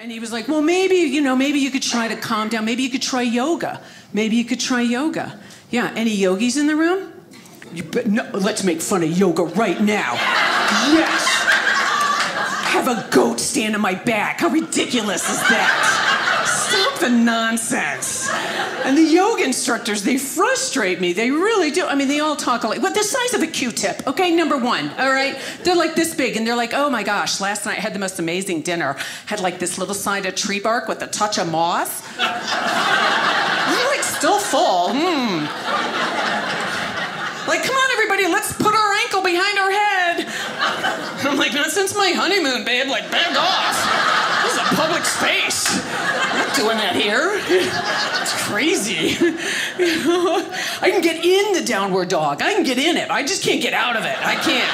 And he was like, well, maybe you could try to calm down. Maybe you could try yoga. Yeah, any yogis in the room? No, let's make fun of yoga right now. Yes. Have a goat stand on my back. How ridiculous is that? Stop the nonsense. And the yoga instructors, they frustrate me. They really do. I mean, they all talk like, the size of a Q-tip, okay, number one, all right? They're like this big, and they're like, oh my gosh, last night I had the most amazing dinner. Had like this little side of tree bark with a touch of moss. I'm like still full. Like, come on, everybody, let's put our ankle behind our head. I'm like, not since my honeymoon, babe. Like, back off. This is a public space. I'm not doing that here. It's crazy. I can get in the downward dog. I can get in it. I just can't get out of it. I can't.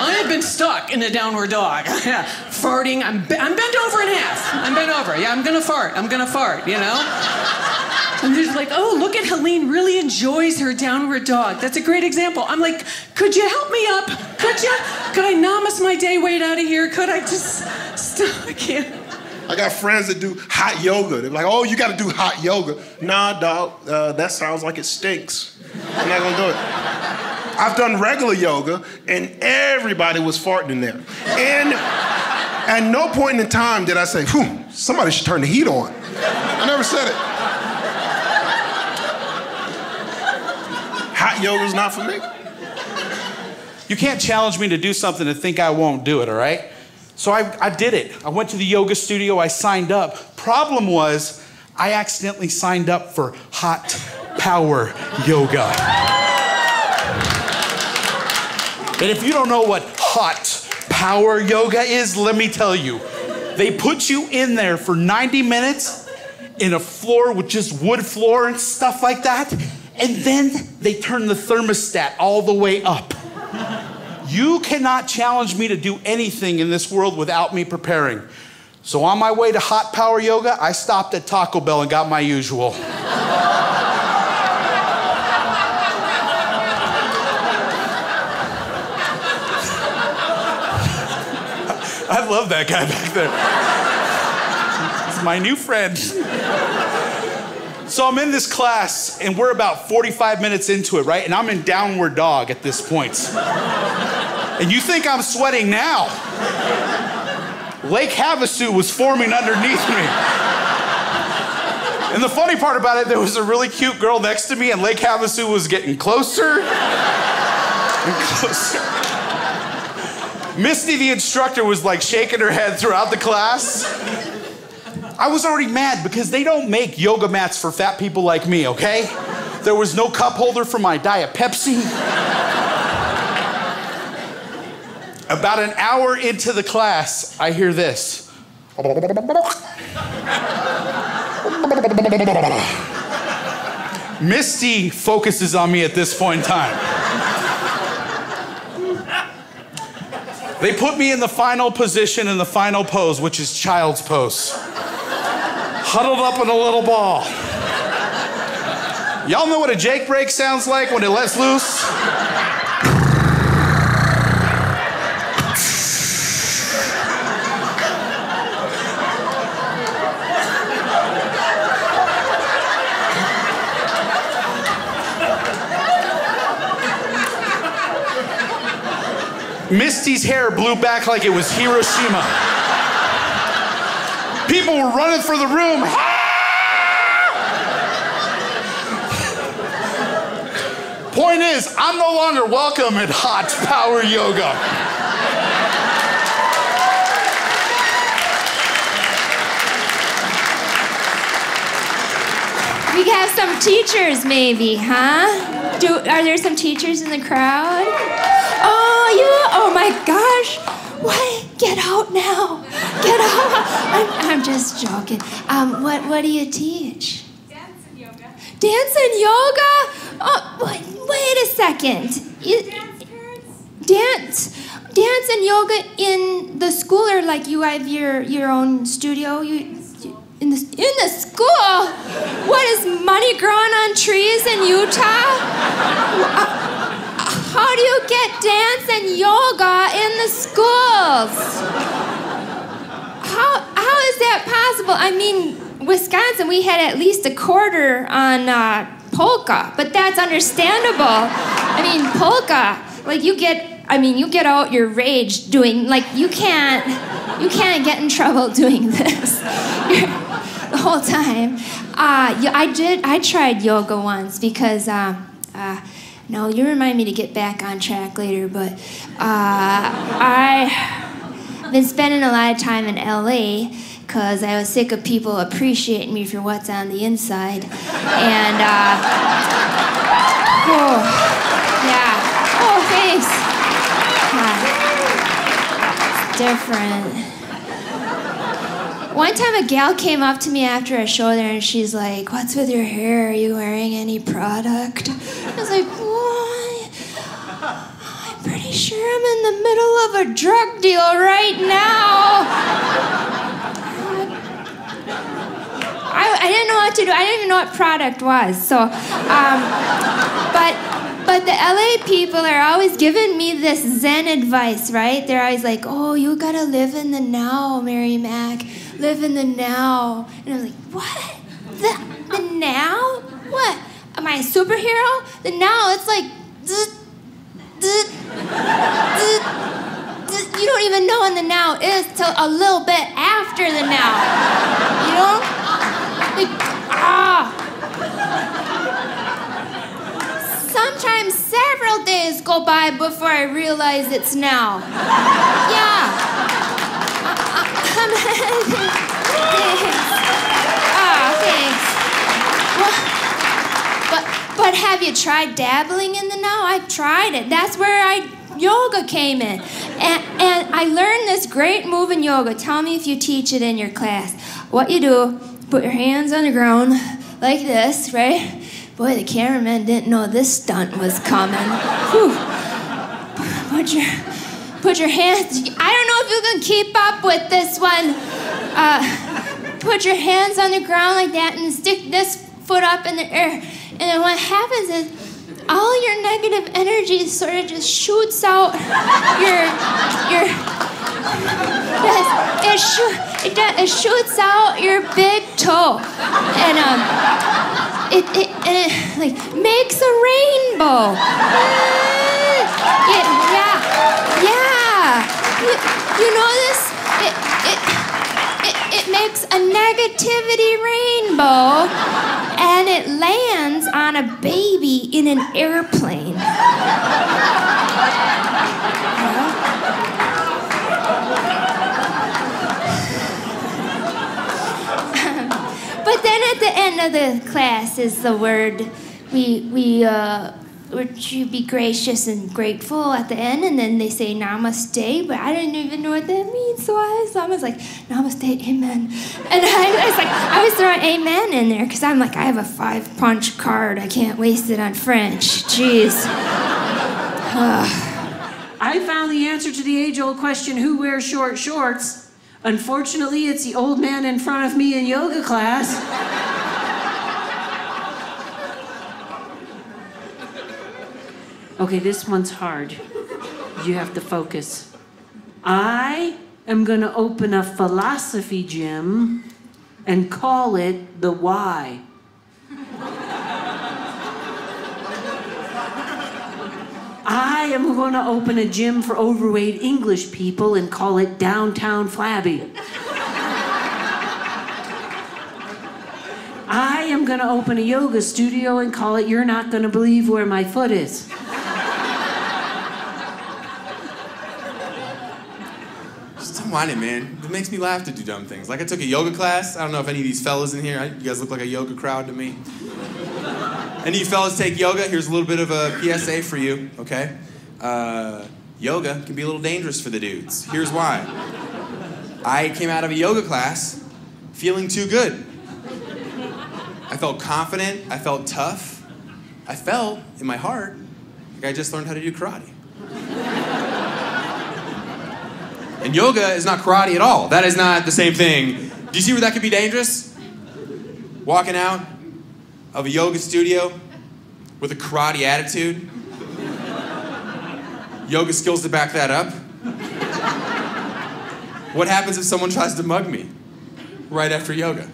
I have been stuck in the downward dog. Farting. I'm bent over in half. I'm bent over. Yeah, I'm gonna fart, you know? And they're like, oh, look at Helene really enjoys her downward dog. That's a great example. I'm like, could you help me up? Could you? Could I namas my day weight out of here? Could I just stop? I can't. I got friends that do hot yoga. They're like, oh, you got to do hot yoga. Nah, dog, that sounds like it stinks. I'm not going to do it. I've done regular yoga, and everybody was farting in there. And at no point in time did I say, whew, somebody should turn the heat on. I never said it. Hot yoga's not for me. You can't challenge me to do something and think I won't do it, all right? So I did it. I went to the yoga studio, I signed up. Problem was, I accidentally signed up for hot power yoga. And if you don't know what hot power yoga is, let me tell you. They put you in there for 90 minutes in a floor with just wood floor and stuff like that. And then they turn the thermostat all the way up. You cannot challenge me to do anything in this world without me preparing. So on my way to hot power yoga, I stopped at Taco Bell and got my usual. I love that guy back there. He's my new friend. So I'm in this class, and we're about 45 minutes into it, right? And I'm in downward dog at this point. And you think I'm sweating now. Lake Havasu was forming underneath me. And the funny part about it, there was a really cute girl next to me, and Lake Havasu was getting closer and closer. Misty, the instructor, was like shaking her head throughout the class. I was already mad because they don't make yoga mats for fat people like me, okay? There was no cup holder for my Diet Pepsi. About an hour into the class, I hear this. Misty focuses on me at this point in time. They put me in the final position in the final pose, which is child's pose. Huddled up in a little ball. Y'all know what a Jake break sounds like when it lets loose? Misty's hair blew back like it was Hiroshima. People were running for the room. Point is, I'm no longer welcome at hot power yoga. We have some teachers, maybe, huh? Are there some teachers in the crowd? Oh my gosh. What? Get out now. Get out. I'm just joking. What do you teach? Dance and yoga. Dance and yoga? Oh, wait a second. Dance and yoga in the school, or like you have your own studio? In the school? What is money growing on trees in Utah? How do you get dance and yoga in the schools? how is that possible? I mean, Wisconsin, we had at least a quarter on polka, but that's understandable. I mean, polka, like you get out your rage doing, like you can't get in trouble doing this the whole time. I tried yoga once because, no, you remind me to get back on track later, but I've been spending a lot of time in LA because I was sick of people appreciating me for what's on the inside. And, thanks. It's different. One time a gal came up to me after a show there and she's like, "What's with your hair? Are you wearing any product?" I was like, "What? I'm pretty sure I'm in the middle of a drug deal right now." I didn't know what to do. I didn't even know what product was. So, but the LA people are always giving me this Zen advice, right? They're always like, "Oh, you gotta live in the now, Mary Mack. Live in the now." And I'm like, "What? The now? What? Am I a superhero? The now, it's like, you don't even know when the now is till a little bit after the now. You know? Like, Sometimes several days go by before I realize it's now. Yeah. Thanks. But have you tried dabbling in the now? I've tried it. That's where yoga came in. And I learned this great move in yoga. Tell me if you teach it in your class. What you do, put your hands on the ground like this, right? Boy, the cameraman didn't know this stunt was coming. Whew. Put your hands, I don't know if you can keep up with this one. Put your hands on the ground like that and stick this foot up in the air. And then what happens is all your negative energy sort of just shoots out it shoots out your big toe. And it like makes a rainbow. You know this? It makes a negativity rainbow, and it lands on a baby in an airplane. But then at the end of the class is the word would you be gracious and grateful at the end, and then they say namaste, but I didn't even know what that means, so I was like, namaste, amen. And I was throwing amen in there, because I'm like, I have a 5-punch card, I can't waste it on French, jeez. I found the answer to the age-old question, who wears short shorts? Unfortunately, it's the old man in front of me in yoga class. Okay, this one's hard. You have to focus. I am gonna open a philosophy gym and call it the Y. I am gonna open a gym for overweight English people and call it Downtown Flabby. I am gonna open a yoga studio and call it You're Not Gonna Believe Where My Foot Is. Mind it, man. It makes me laugh to do dumb things. Like I took a yoga class. I don't know if any of these fellas in here, you guys look like a yoga crowd to me. Any of you fellas take yoga? Here's a little bit of a PSA for you, okay? Yoga can be a little dangerous for the dudes. Here's why. I came out of a yoga class feeling too good. I felt confident. I felt tough. I felt, in my heart, like I just learned how to do karate. And yoga is not karate at all. That is not the same thing. Do you see where that could be dangerous? Walking out of a yoga studio with a karate attitude. Yoga skills to back that up. What happens if someone tries to mug me? right after yoga.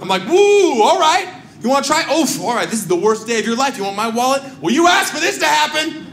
I'm like, woo, all right. You want to try? Oh, all right, this is the worst day of your life. You want my wallet? Well, you asked for this to happen.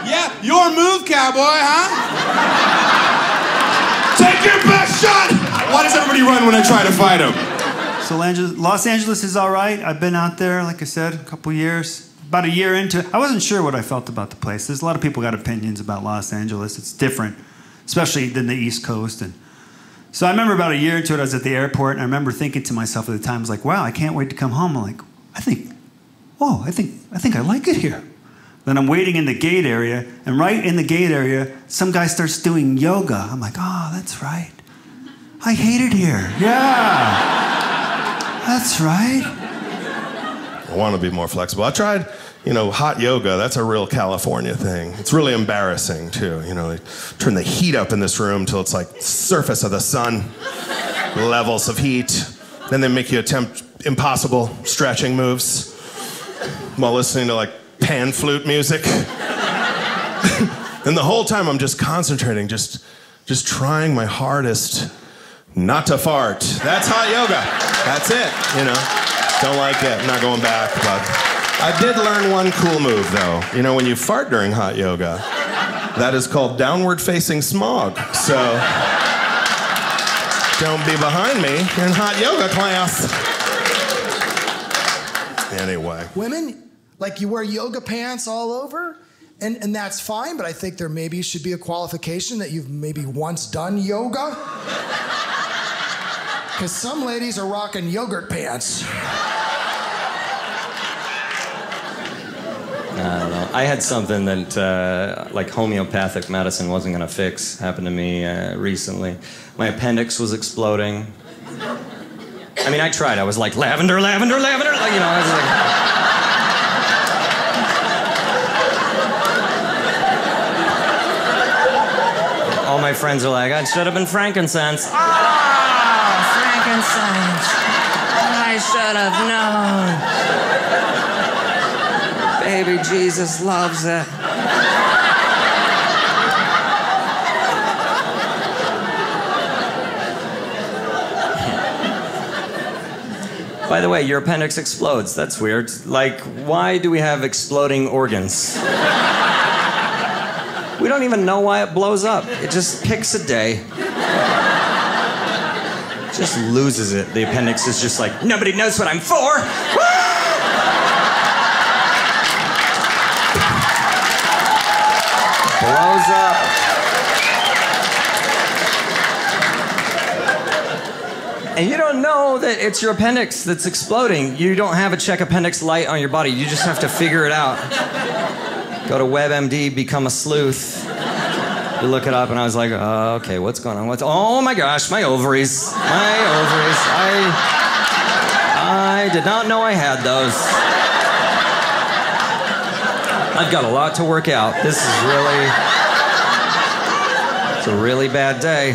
Yeah, your move, cowboy, huh? Take your best shot! Why does everybody run when I try to fight him? So Los Angeles is all right. I've been out there, like I said, a couple years. About a year into it, I wasn't sure what I felt about the place. There's a lot of people got opinions about Los Angeles. It's different, especially than the East Coast. And so I remember about a year into it, I was at the airport, and I remember thinking to myself at the time, I was like, wow, I can't wait to come home. I'm like, I think I like it here. Then I'm waiting in the gate area, and right in the gate area, some guy starts doing yoga. I'm like, oh, that's right. I hate it here. Yeah. That's right. I want to be more flexible. I tried, hot yoga. That's a real California thing. It's really embarrassing, too. They turn the heat up in this room till it's like surface of the sun, levels of heat. Then they make you attempt impossible stretching moves while listening to, like, pan flute music. And the whole time I'm just concentrating, just trying my hardest not to fart. That's hot yoga. That's it, Don't like it. I'm not going back, but I did learn one cool move, though. When you fart during hot yoga, that is called downward facing smog. So don't be behind me in hot yoga class. Anyway. Women, like, you wear yoga pants all over, and that's fine, but I think there maybe should be a qualification that you've maybe once done yoga. Because some ladies are rocking yogurt pants. I don't know. I had something that, like homeopathic medicine wasn't going to fix. Happened to me recently. My appendix was exploding. I mean, I tried. I was like, lavender, lavender, lavender. Like, I was like... All my friends are like, it should have been frankincense. I should have known. Baby Jesus loves it. By the way, your appendix explodes. That's weird. Like, why do we have exploding organs? We don't even know why it blows up. It just picks a day. Just loses it. The appendix is just like, nobody knows what I'm for. Woo! Blows up. And you don't know that it's your appendix that's exploding. You don't have a check appendix light on your body. You just have to figure it out. Go to WebMD, become a sleuth. You look it up, and I was like, oh, okay, what's going on? Oh my gosh, my ovaries. My ovaries. I did not know I had those. I've got a lot to work out. It's a really bad day.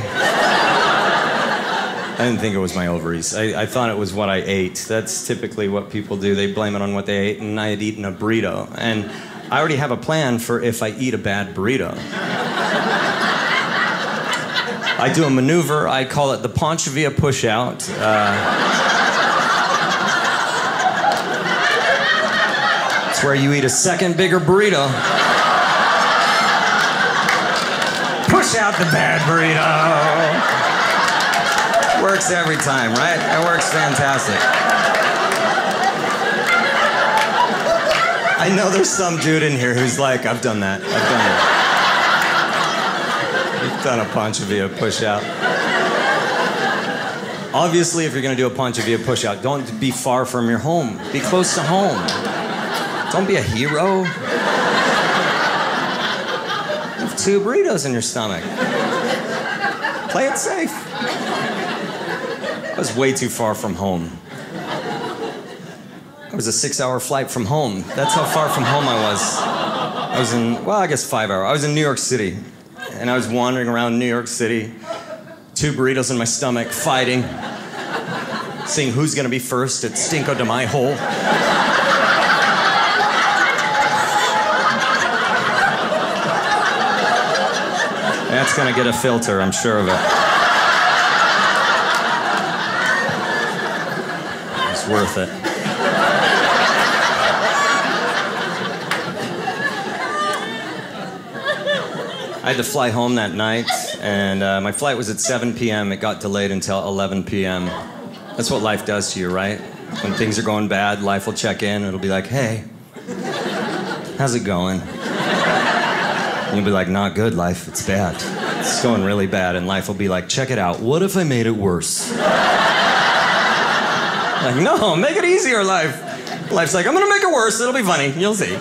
I didn't think it was my ovaries. I thought it was what I ate. That's typically what people do. They blame it on what they ate, and I had eaten a burrito. And I already have a plan for if I eat a bad burrito. I do a maneuver, I call it the Panchavia push-out. It's where you eat a second bigger burrito. Push out the bad burrito. Works every time, right? It works fantastic. I know there's some dude in here who's like, I've done that. You've done a Panchavia push-out. Obviously, if you're going to do a Panchavia push-out, don't be far from your home. Be close to home. Don't be a hero. You have 2 burritos in your stomach. Play it safe. I was way too far from home. It was a 6-hour flight from home. That's how far from home I was. I was in, well, I guess 5 hours. I was in New York City. And I was wandering around New York City, 2 burritos in my stomach, fighting, seeing who's gonna be first at Cinco de Mayo. That's gonna get a filter, I'm sure of it. It's worth it. I had to fly home that night, and my flight was at 7 p.m. It got delayed until 11 p.m. That's what life does to you, right? When things are going bad, life will check in. It'll be like, hey, how's it going? And you'll be like, not good, life. It's bad. It's going really bad. And life will be like, check it out. What if I made it worse? Like, no, make it easier, life. Life's like, I'm gonna make it worse. It'll be funny. You'll see.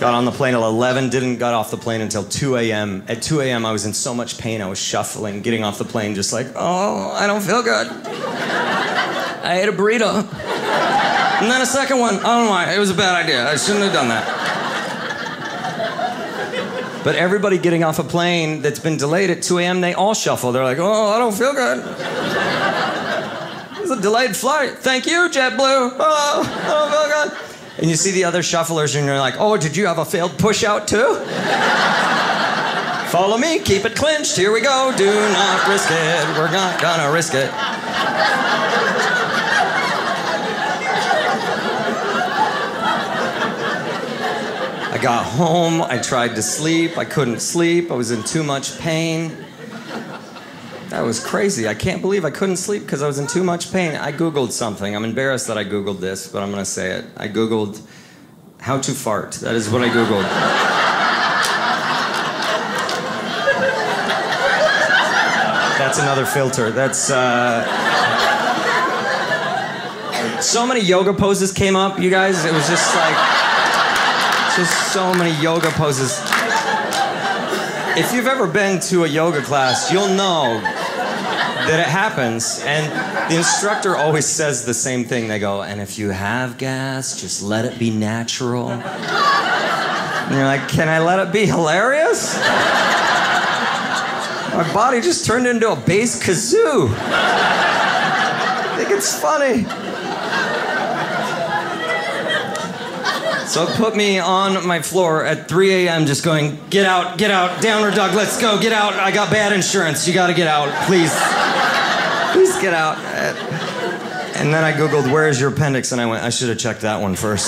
Got on the plane at 11, didn't got off the plane until 2 a.m. At 2 a.m., I was in so much pain, I was shuffling, getting off the plane, just like, oh, I don't feel good. I ate a burrito. And then a second one. I don't know why. It was a bad idea. I shouldn't have done that. But everybody getting off a plane that's been delayed at 2 a.m., they all shuffle. They're like, oh, I don't feel good. It's a delayed flight. Thank you, JetBlue. Oh, I don't feel good. And you see the other shufflers and you're like, oh, did you have a failed push-out too? Follow me, keep it clinched, here we go. Do not risk it, we're not gonna risk it. I got home, I tried to sleep, I couldn't sleep, I was in too much pain. That was crazy. I can't believe I couldn't sleep because I was in too much pain. I Googled something. I'm embarrassed that I Googled this, but I'm going to say it. I Googled how to fart. That is what I Googled. That's another filter. That's, so many yoga poses came up, you guys. It was just like, just so many yoga poses. If you've ever been to a yoga class, you'll know that it happens, and the instructor always says the same thing. They go, and if you have gas, just let it be natural. And you're like, can I let it be hilarious? My body just turned into a bass kazoo. I think it's funny. So it put me on my floor at 3 a.m. just going, get out, downward dog, let's go, get out. I got bad insurance, you gotta get out, please. Please get out. And then I Googled, where is your appendix? And I went, I should have checked that one first.